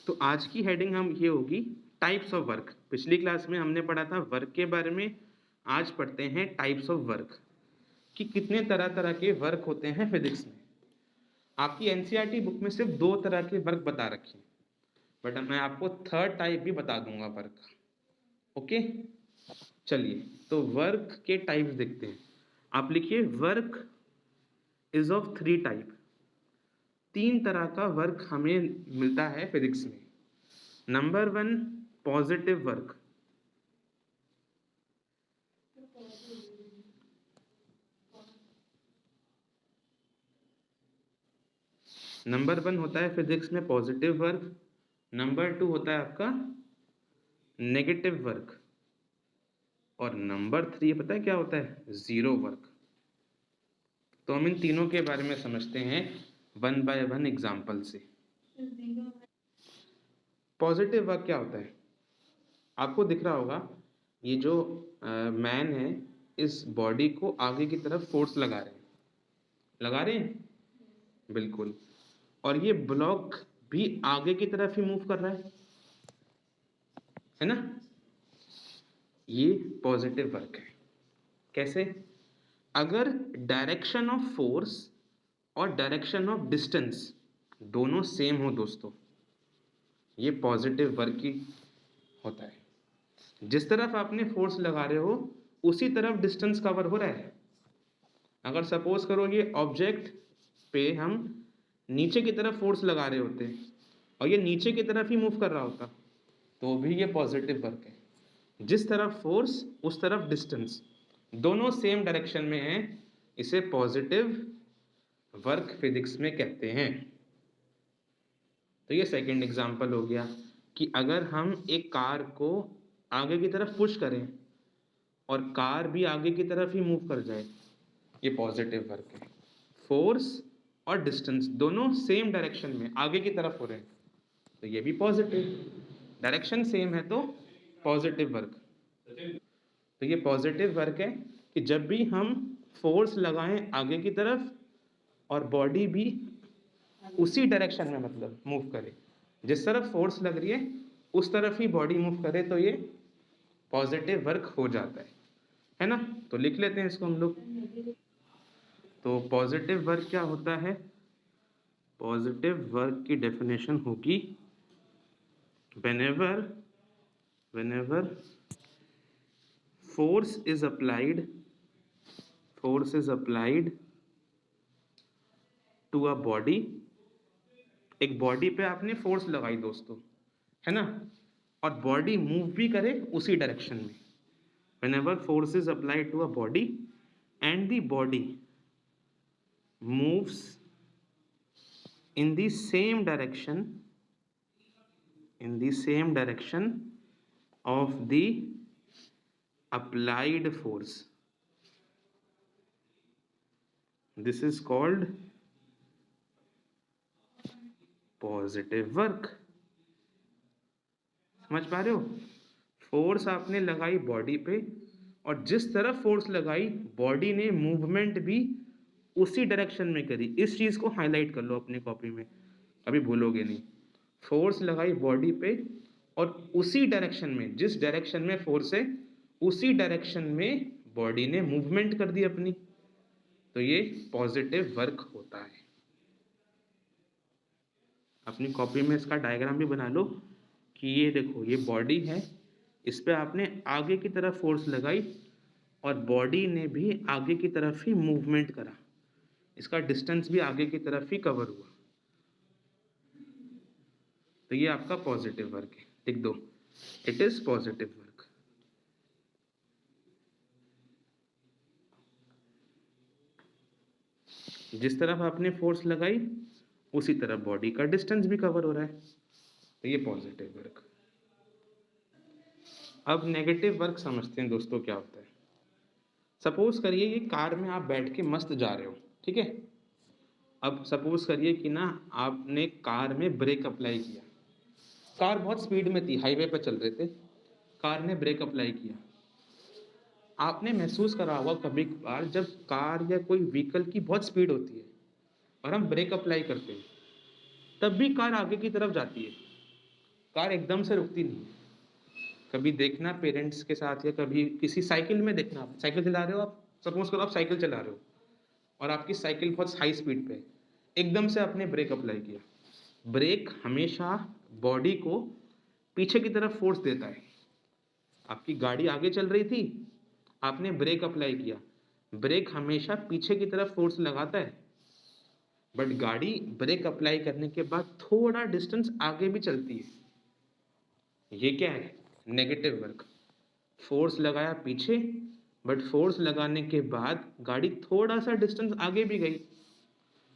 तो आज की हेडिंग हम ये होगी टाइप्स ऑफ वर्क। पिछली क्लास में हमने पढ़ा था वर्क के बारे में, आज पढ़ते हैं टाइप्स ऑफ वर्क कि कितने तरह तरह के वर्क होते हैं फिजिक्स में। आपकी एनसीईआरटी बुक में सिर्फ 2 तरह के वर्क बता रखे हैं, बट मैं आपको थर्ड टाइप भी बता दूंगा वर्क का। ओके, चलिए तो वर्क के टाइप्स देखते हैं। आप लिखिए वर्क इज ऑफ 3 टाइप। 3 तरह का वर्क हमें मिलता है फिजिक्स में। Number 1 positive work. नंबर 1 होता है फिजिक्स में पॉजिटिव वर्क। नंबर 2 होता है आपका नेगेटिव वर्क। और नंबर 3 पता है क्या होता है? Zero work. तो हम इन तीनों के बारे में समझते हैं वन बाय वन एग्जाम्पल से। पॉजिटिव वर्क क्या होता है? आपको दिख रहा होगा ये जो मैन है इस बॉडी को आगे की तरफ फोर्स लगा रहे हैं बिल्कुल। और ये ब्लॉक भी आगे की तरफ ही मूव कर रहा है ना? ये पॉजिटिव वर्क है। कैसे? अगर डायरेक्शन ऑफ फोर्स और डायरेक्शन ऑफ डिस्टेंस दोनों सेम हो दोस्तों, ये पॉजिटिव वर्क ही होता है। जिस तरफ आपने फोर्स लगा रहे हो उसी तरफ डिस्टेंस कवर हो रहा है। अगर सपोज करो ये ऑब्जेक्ट पे हम नीचे की तरफ फोर्स लगा रहे होते और ये नीचे की तरफ ही मूव कर रहा होता तो भी ये पॉजिटिव वर्क है। जिस तरफ फोर्स उस तरफ डिस्टेंस दोनों सेम डायरेक्शन में है, इसे पॉजिटिव वर्क फिजिक्स में कहते हैं। तो ये सेकंड एग्जांपल हो गया कि अगर हम एक कार को आगे की तरफ पुश करें और कार भी आगे की तरफ ही मूव कर जाए, ये पॉजिटिव वर्क है। फोर्स और डिस्टेंस दोनों सेम डायरेक्शन में आगे की तरफ हो रहे हैं तो ये भी पॉजिटिव। डायरेक्शन सेम है तो पॉजिटिव वर्क। तो ये पॉजिटिव वर्क है कि जब भी हम फोर्स लगाएं आगे की तरफ और बॉडी भी उसी डायरेक्शन में मतलब मूव करे, जिस तरफ फोर्स लग रही है उस तरफ ही बॉडी मूव करे, तो ये पॉजिटिव वर्क हो जाता है ना? तो लिख लेते हैं इसको हम लोग। तो पॉजिटिव वर्क क्या होता है? पॉजिटिव वर्क की डेफिनेशन होगी whenever force is applied to a body। एक बॉडी पे आपने फोर्स लगाई दोस्तों, है ना? और बॉडी मूव भी करे उसी डायरेक्शन में। whenever force is applied to a body and the body moves in the same direction of the applied force, this is called positive work. समझ पा रहे हो? फोर्स आपने लगाई बॉडी पे और जिस तरफ फोर्स लगाई बॉडी ने मूवमेंट भी उसी डायरेक्शन में करी। इस चीज को हाईलाइट कर लो अपनी कॉपी में, अभी भूलोगे नहीं। फोर्स लगाई बॉडी पे और उसी डायरेक्शन में, जिस डायरेक्शन में फोर्स है उसी डायरेक्शन में बॉडी ने मूवमेंट कर दी अपनी, तो ये पॉजिटिव वर्क होता है। अपनी कॉपी में इसका डायग्राम भी बना लो कि ये देखो ये बॉडी है, इस पे आपने आगे की तरफ फोर्स लगाई और बॉडी ने भी आगे की तरफ ही मूवमेंट करा, इसका डिस्टेंस भी आगे की तरफ ही कवर हुआ, तो ये आपका पॉजिटिव वर्क है। लिख दो, इट इज पॉजिटिव वर्क। जिस तरफ आपने फोर्स लगाई उसी तरफ बॉडी का डिस्टेंस भी कवर हो रहा है, तो ये पॉजिटिव वर्क। अब नेगेटिव वर्क समझते हैं दोस्तों क्या होता है। सपोज करिए ये कार में आप बैठ के मस्त जा रहे हो, ठीक है? अब सपोज करिए कि ना आपने कार में ब्रेक अप्लाई किया, कार बहुत स्पीड में थी, हाईवे पर चल रहे थे, कार ने ब्रेक अप्लाई किया। आपने महसूस करा होगा कभी कभार जब कार या कोई व्हीकल की बहुत स्पीड होती है और हम ब्रेक अप्लाई करते हैं, तब भी कार आगे की तरफ जाती है, कार एकदम से रुकती नहीं है। कभी देखना पेरेंट्स के साथ या कभी किसी साइकिल में देखना, आप साइकिल चला रहे हो, आप सपोज करो आप साइकिल चला रहे हो और आपकी साइकिल बहुत हाई स्पीड पे है, एकदम से आपने ब्रेक अप्लाई किया। ब्रेक हमेशा बॉडी को पीछे की तरफ फोर्स देता है। आपकी गाड़ी आगे चल रही थी, आपने ब्रेक अप्लाई किया, ब्रेक हमेशा पीछे की तरफ फोर्स लगाता है, बट गाड़ी ब्रेक अप्लाई करने के बाद थोड़ा डिस्टेंस आगे भी चलती है। ये क्या है? Negative work. फोर्स लगाया पीछे, बट फोर्स लगाने के बाद गाड़ी थोड़ा सा डिस्टेंस आगे भी गई,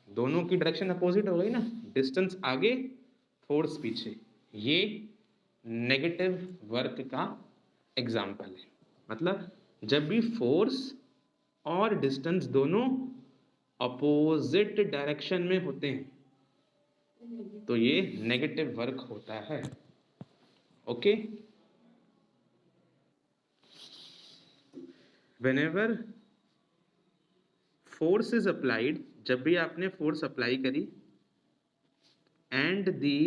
दोनों की डायरेक्शन अपोजिट हो गई ना, डिस्टेंस आगे, फोर्स पीछे। ये नेगेटिव वर्क का एग्जाम्पल है। मतलब जब भी फोर्स और डिस्टेंस दोनों अपोजिट डायरेक्शन में होते हैं तो ये नेगेटिव वर्क होता है। Okay, whenever force is applied, जब भी आपने फोर्स अप्लाई करी, and the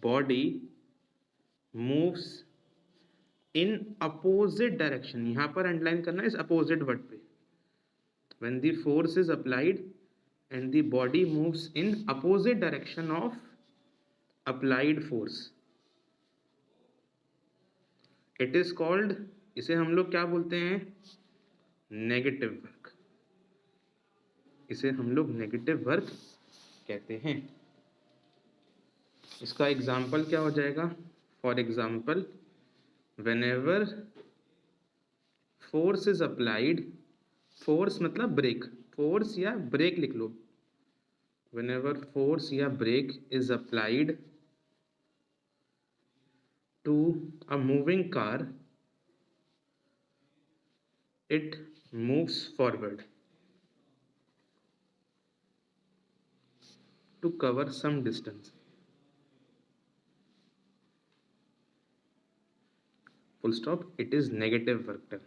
body moves in opposite direction, यहाँ पर अंडरलाइन करना है इस अपोजिट वर्ड पे, when the force is applied and the body moves in opposite direction of applied force, it is called, इसे हम लोग क्या बोलते हैं? Negative work. इसे हम लोग नेगेटिव वर्क कहते हैं। इसका एग्जाम्पल क्या हो जाएगा? For example, whenever force is applied, force मतलब ब्रेक, फोर्स या ब्रेक लिख लो, whenever force या break is applied to a moving car, it moves forward to cover some distance. Full stop. It is negative work term.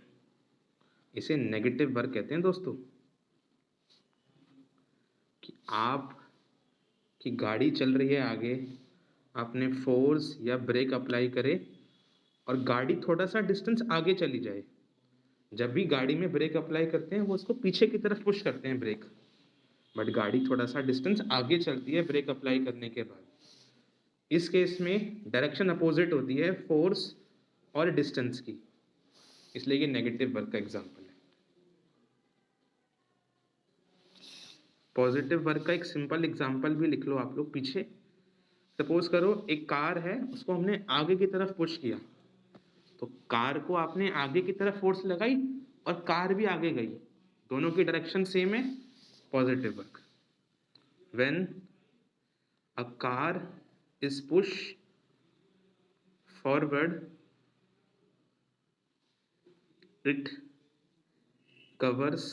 इसे negative work कहते हैं दोस्तों। कि आप की गाड़ी चल रही है आगे, आपने फोर्स या ब्रेक अप्लाई करे और गाड़ी थोड़ा सा डिस्टेंस आगे चली जाए। जब भी गाड़ी में ब्रेक अप्लाई करते हैं वो उसको पीछे की तरफ पुश करते हैं ब्रेक, बट गाड़ी थोड़ा सा डिस्टेंस आगे चलती है ब्रेक अप्लाई करने के बाद। इस केस में डायरेक्शन अपोजिट होती है फोर्स और डिस्टेंस की, इसलिए ये नेगेटिव वर्क का एग्जाम्पल है। पॉजिटिव वर्क का एक सिंपल एग्जाम्पल भी लिख लो आप लोग पीछे। सपोज करो एक कार है, उसको हमने आगे की तरफ पुश किया, तो कार को आपने आगे की तरफ फोर्स लगाई और कार भी आगे गई, दोनों की डायरेक्शन सेम है, positive work. When a car is push forward, it covers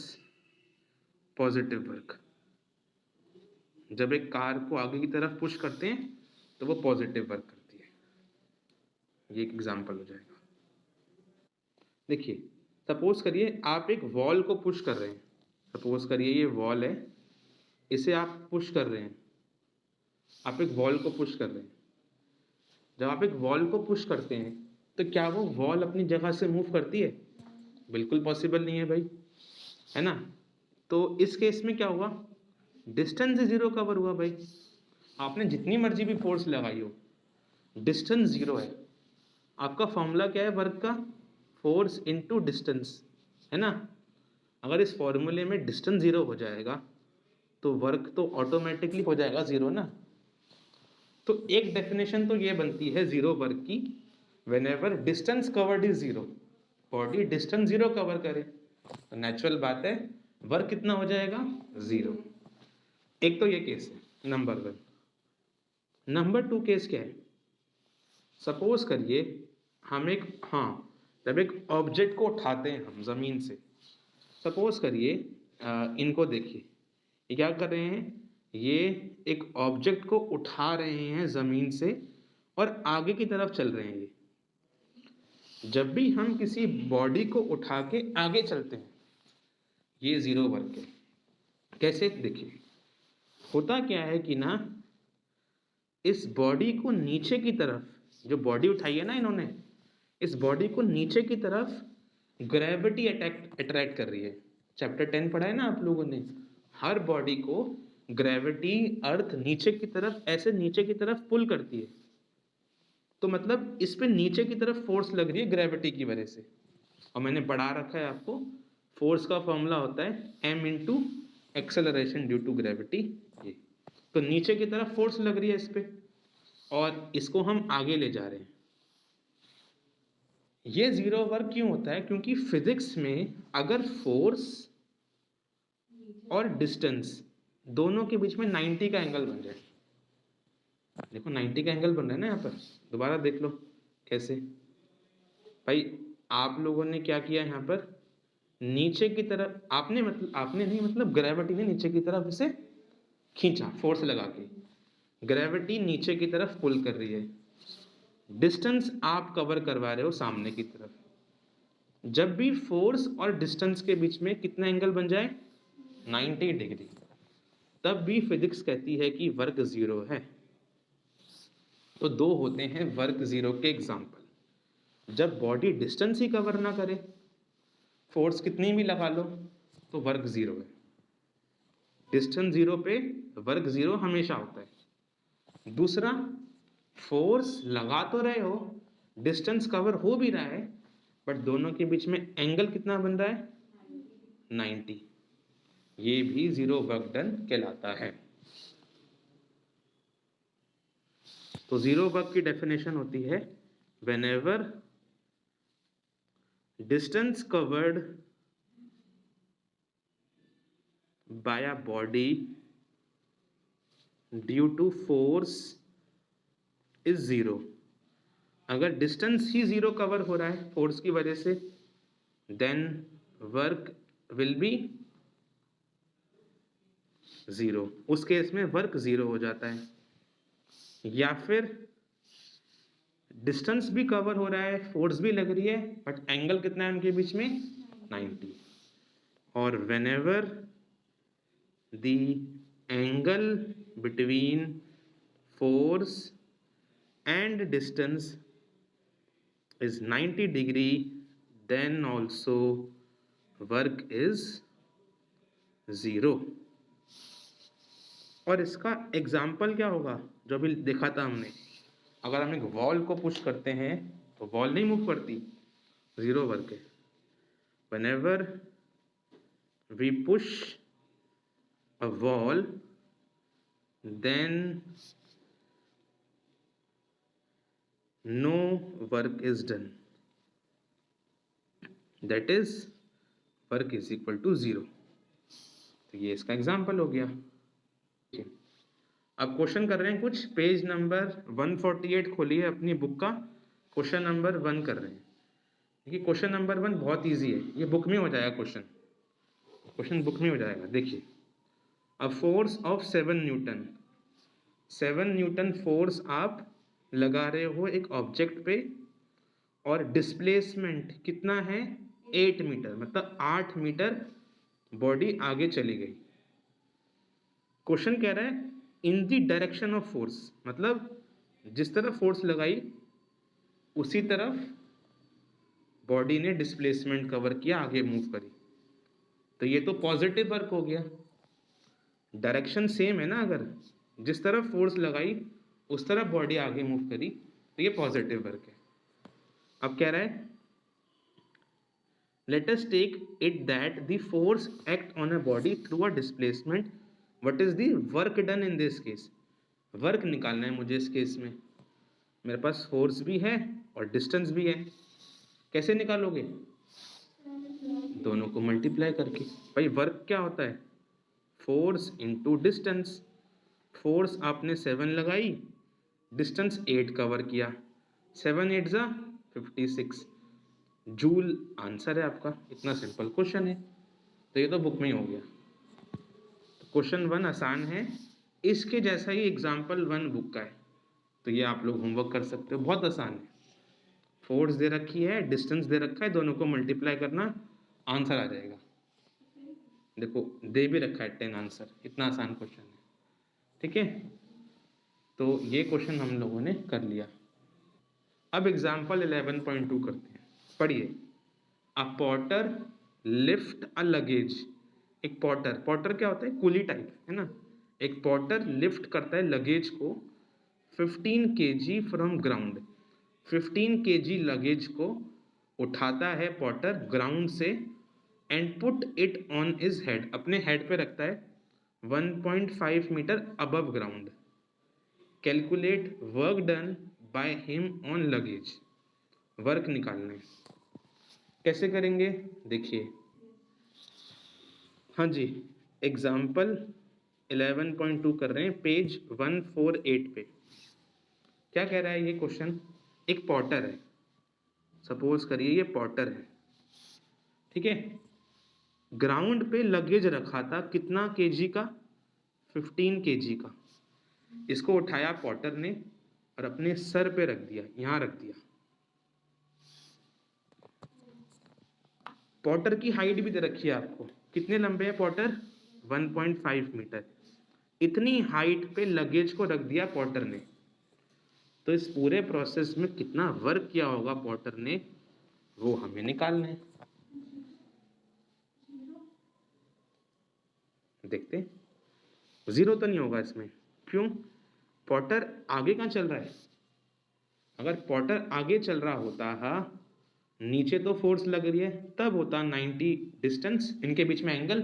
positive work. जब एक कार को आगे की तरफ पुश करते हैं तो वो पॉजिटिव वर्क करती है। ये एक एग्जाम्पल हो जाएगा। देखिए, सपोज करिए आप एक वॉल को पुश कर रहे हैं। सपोज करिए ये वॉल है, इसे आप पुश कर रहे हैं, आप एक वॉल को पुश कर रहे हैं। जब आप एक वॉल को पुश करते हैं तो क्या वो वॉल अपनी जगह से मूव करती है? बिल्कुल पॉसिबल नहीं है भाई, है ना। तो इस केस में क्या हुआ? डिस्टेंस जीरो कवर हुआ भाई। आपने जितनी मर्जी भी फोर्स लगाई हो, डिस्टेंस जीरो है। आपका फॉर्मूला क्या है वर्क का? फोर्स इनटू डिस्टेंस, है ना। अगर इस फॉर्मूले में डिस्टेंस जीरो हो जाएगा तो वर्क तो ऑटोमेटिकली हो जाएगा जीरो ना। तो एक डेफिनेशन तो ये बनती है जीरो वर्क की, whenever distance covered is zero, body distance zero cover करे तो नेचुरल बात है वर्क कितना हो जाएगा? जीरो। एक तो ये केस है number one. Number two case क्या है? सपोज करिए हम एक, जब एक ऑब्जेक्ट को उठाते हैं हम जमीन से, सपोज करिए इनको देखिए, ये क्या कर रहे हैं? ये एक ऑब्जेक्ट को उठा रहे हैं जमीन से और आगे की तरफ चल रहे हैं। ये जब भी हम किसी बॉडी को उठा के आगे चलते हैं, ये जीरो वर्क है। कैसे? देखिए, होता क्या है कि ना, इस बॉडी को नीचे की तरफ जो बॉडी उठाई है ना इन्होंने, इस बॉडी को नीचे की तरफ ग्रेविटी अट्रैक्ट कर रही है। चैप्टर 10 पढ़ा है ना आप लोगों ने, हर बॉडी को ग्रेविटी अर्थ नीचे की तरफ, ऐसे नीचे की तरफ पुल करती है। तो मतलब इस पे नीचे की तरफ फोर्स लग रही है ग्रेविटी की वजह से। और मैंने पढ़ा रखा है आपको, फोर्स का फॉर्मूला होता है m into acceleration due to gravity. ये तो नीचे की तरफ फोर्स लग रही है इस पे, और इसको हम आगे ले जा रहे हैं। ये जीरो वर्क क्यों होता है? क्योंकि फिजिक्स में अगर फोर्स और डिस्टेंस दोनों के बीच में 90 का एंगल बन जाए, देखो 90 का एंगल बन रहा है ना यहाँ पर, दोबारा देख लो कैसे। भाई आप लोगों ने क्या किया यहाँ पर, नीचे की तरफ आपने, मतलब आपने नहीं, मतलब ग्रेविटी ने नीचे की तरफ इसे खींचा फोर्स लगा के, ग्रेविटी नीचे की तरफ पुल कर रही है, डिस्टेंस आप कवर करवा रहे हो सामने की तरफ। जब भी फोर्स और डिस्टेंस के बीच में कितना एंगल बन जाए, 90 डिग्री, तब भी फिजिक्स कहती है कि वर्क जीरो है। तो दो होते हैं वर्क जीरो के एग्जाम्पल। जब बॉडी डिस्टेंस ही कवर ना करे, फोर्स कितनी भी लगा लो, तो वर्क जीरो है। डिस्टेंस जीरो पे वर्क जीरो हमेशा होता है। दूसरा, फोर्स लगा तो रहे हो, डिस्टेंस कवर हो भी रहा है, बट दोनों के बीच में एंगल कितना बन रहा है, 90। ये भी जीरो वर्क डन कहलाता है। तो जीरो वर्क की डेफिनेशन होती है, whenever distance covered by a body due to force is zero। अगर डिस्टेंस ही जीरो कवर हो रहा है फोर्स की वजह से, then work will be zero. उस केस में वर्क जीरो हो जाता है। या फिर डिस्टेंस भी कवर हो रहा है, फोर्स भी लग रही है, बट एंगल कितना है उनके बीच में, 90। और whenever the angle between force and distance is 90 degree, then also work is zero। और इसका एग्जाम्पल क्या होगा, जो अभी देखा था हमने, अगर हम एक वॉल को पुश करते हैं तो वॉल नहीं मूव करती, जीरो वर्क है। whenever we push a wall, then no work is done, that is work is equal to zero। तो ये इसका एग्जाम्पल हो गया। अब क्वेश्चन कर रहे हैं कुछ, पेज नंबर 148 खोलिए अपनी बुक का, क्वेश्चन नंबर 1 कर रहे हैं। देखिए क्वेश्चन नंबर 1 बहुत इजी है, ये बुक में हो जाएगा क्वेश्चन बुक में हो जाएगा। देखिए, a force of 7 Newton, 7 Newton force आप लगा रहे हो एक ऑब्जेक्ट पे, और डिस्प्लेसमेंट कितना है, 8 मीटर, मतलब 8 मीटर बॉडी आगे चली गई। क्वेश्चन कह रहा है in the direction of force, मतलब जिस तरफ फोर्स लगाई उसी तरफ बॉडी ने डिस्प्लेसमेंट कवर किया, आगे मूव करी। तो ये तो पॉजिटिव वर्क हो गया, डायरेक्शन सेम है ना, अगर जिस तरफ फोर्स लगाई उस तरफ बॉडी आगे मूव करी तो ये पॉजिटिव वर्क है। अब कह रहा है let us take it that the force act on a body through a displacement, what is the work done in this case? Work निकालना है मुझे इस केस में, मेरे पास फोर्स भी है और डिस्टेंस भी है। कैसे निकालोगे, दोनों को मल्टीप्लाई करके। भाई वर्क क्या होता है, फोर्स इंटू डिस्टेंस। फोर्स आपने 7 लगाई, डिस्टेंस 8 कवर किया, 7 8 जा 56 जूल आंसर है आपका। इतना सिंपल क्वेश्चन है, तो ये तो बुक में ही हो गया। तो क्वेश्चन 1 आसान है, इसके जैसा ही एग्जाम्पल 1 बुक का है, तो ये आप लोग होमवर्क कर सकते हो, बहुत आसान है। फोर्स दे रखी है, डिस्टेंस दे रखा है, दोनों को मल्टीप्लाई करना, आंसर आ जाएगा। देखो दे भी रखा है 10 आंसर, इतना आसान क्वेश्चन है। ठीक है, तो ये क्वेश्चन हम लोगों ने कर लिया। अब एग्जाम्पल 11.2 करते हैं, पढ़िए। अ पॉटर लिफ्ट अ लगेज। एक पॉटर, पॉटर क्या होता है, कुली टाइप है ना। एक पॉटर लिफ्ट करता है लगेज को 15 kg from ground. 15 kg luggage को उठाता है पॉटर ग्राउंड से and put it on his head, अपने हेड पे रखता है 1.5 metre above ground. Calculate work done by him on luggage. Work निकालना है, कैसे करेंगे देखिए। हाँ जी, एग्जाम्पल 11.2 कर रहे हैं, पेज 148 पे। क्या कह रहा है ये क्वेश्चन, एक पॉटर है, सपोज करिए ये पॉटर है, ठीक है। ग्राउंड पे लगेज रखा था कितना केजी का, 15 kg का। इसको उठाया पॉटर ने और अपने सर पे रख दिया, यहां रख दिया। पॉटर की हाइट भी दे रखी है आपको, कितने लंबे है पॉटर, 1.5 मीटर। इतनी हाइट पे लगेज को रख दिया पॉटर ने, तो इस पूरे प्रोसेस में कितना वर्क किया होगा पॉटर ने, वो हमें निकालना है। देखते हैं, जीरो तो नहीं होगा इसमें, क्यों, पॉटर आगे कहाँ चल रहा है। अगर पॉटर आगे चल रहा होता है, नीचे तो फोर्स लग रही है, तब होता 90 डिस्टेंस इनके बीच में एंगल,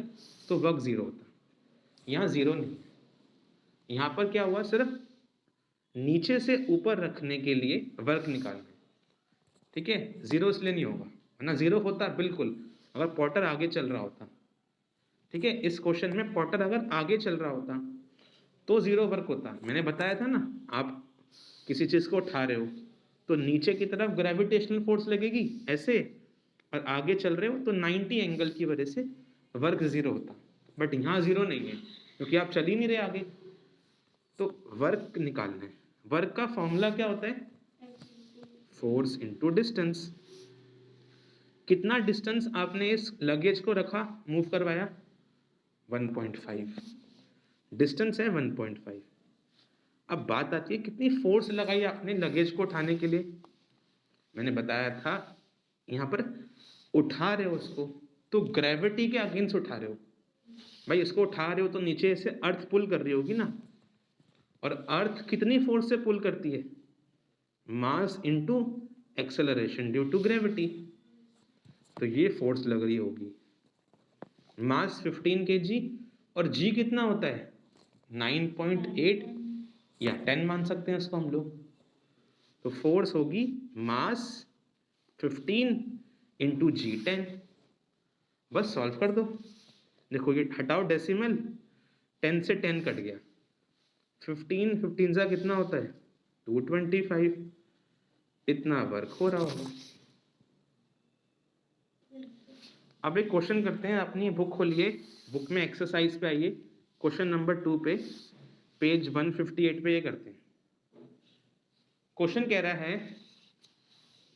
तो वर्क जीरो होता। यहाँ जीरो नहीं, यहाँ पर क्या हुआ, सिर्फ नीचे से ऊपर रखने के लिए वर्क निकालना, ठीक है। जीरो इसलिए नहीं होगा, वरना जीरो होता बिल्कुल अगर पॉटर आगे चल रहा होता, ठीक है। इस क्वेश्चन में पॉटर अगर आगे चल रहा होता तो जीरो वर्क होता। मैंने बताया था ना, आप किसी चीज को उठा रहे हो तो नीचे की तरफ ग्रेविटेशनल फोर्स लगेगी ऐसे, और आगे चल रहे हो तो 90 एंगल की वजह से वर्क जीरो होता। बट यहाँ जीरो नहीं है क्योंकि आप चल ही नहीं रहे आगे, तो वर्क निकालना है। वर्क का फॉर्मूला क्या होता है, फोर्स इंटू डिस्टेंस। कितना डिस्टेंस आपने इस लगेज को रखा, मूव करवाया, 1.5 डिस्टेंस है 1.5। अब बात आती है कितनी फोर्स लगाई आपने लगेज को उठाने के लिए। मैंने बताया था यहाँ पर उठा रहे हो उसको तो ग्रेविटी के अगेंस्ट उठा रहे हो। भाई इसको उठा रहे हो तो नीचे से अर्थ पुल कर रही होगी ना, और अर्थ कितनी फोर्स से पुल करती है, mass into acceleration due to gravity. तो ये फोर्स लग रही होगी, मास 15 kg और जी कितना होता है 9.8 या 10 मान सकते हैं उसको हम लोग। तो फोर्स होगी मास 15 इंटू जी 10। बस सॉल्व कर दो, देखो ये हटाओ डेसिमल, 10 से 10 कट गया, 15 सा कितना होता है 225। इतना वर्क हो रहा होगा। अब एक क्वेश्चन करते हैं, अपनी बुक खोलिए, बुक में एक्सरसाइज पे आइए, क्वेश्चन नंबर 2 पे, पेज 158 पे ये करते हैं। क्वेश्चन कह रहा है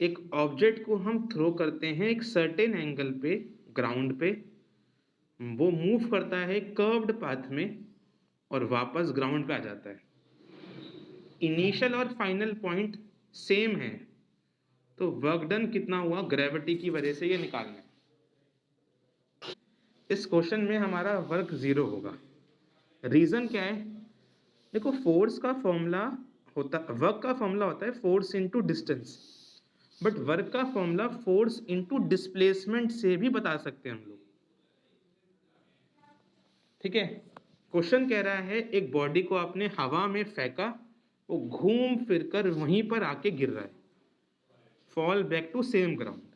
एक ऑब्जेक्ट को हम थ्रो करते हैं एक सर्टेन एंगल पे ग्राउंड पे, वो मूव करता है कर्व्ड पाथ में और वापस ग्राउंड पे आ जाता है। इनिशियल और फाइनल पॉइंट सेम है, तो वर्क डन कितना हुआ ग्रेविटी की वजह से, ये निकालना है। इस क्वेश्चन में हमारा वर्क जीरो होगा। रीजन क्या है, देखो फोर्स का फॉर्मूला होता, वर्क का फॉर्मूला होता है force into distance, but work का फॉर्मूला फोर्स इनटू डिस्प्लेसमेंट से भी बता सकते हैं हम लोग, ठीक है। क्वेश्चन कह रहा है एक बॉडी को आपने हवा में फेंका, वो घूम फिरकर वहीं पर आके गिर रहा है, fall back to same ground.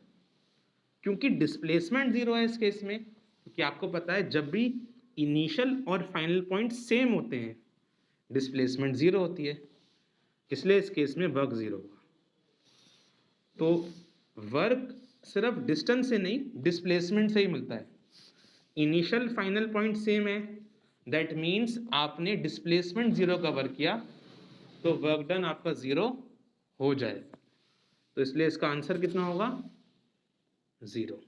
क्योंकि डिस्प्लेसमेंट जीरो है इस केस में, क्योंकि आपको पता है जब भी इनिशियल और फाइनल पॉइंट सेम होते हैं डिस्प्लेसमेंट जीरो होती है, इसलिए इस केस में वर्क जीरो होगा। तो वर्क सिर्फ डिस्टेंस से नहीं डिस्प्लेसमेंट से ही मिलता है। इनिशियल फाइनल पॉइंट सेम है, दैट मीन्स आपने डिस्प्लेसमेंट जीरो कवर किया, तो वर्क डन आपका जीरो हो जाएगा। तो इसलिए इसका आंसर कितना होगा, जीरो।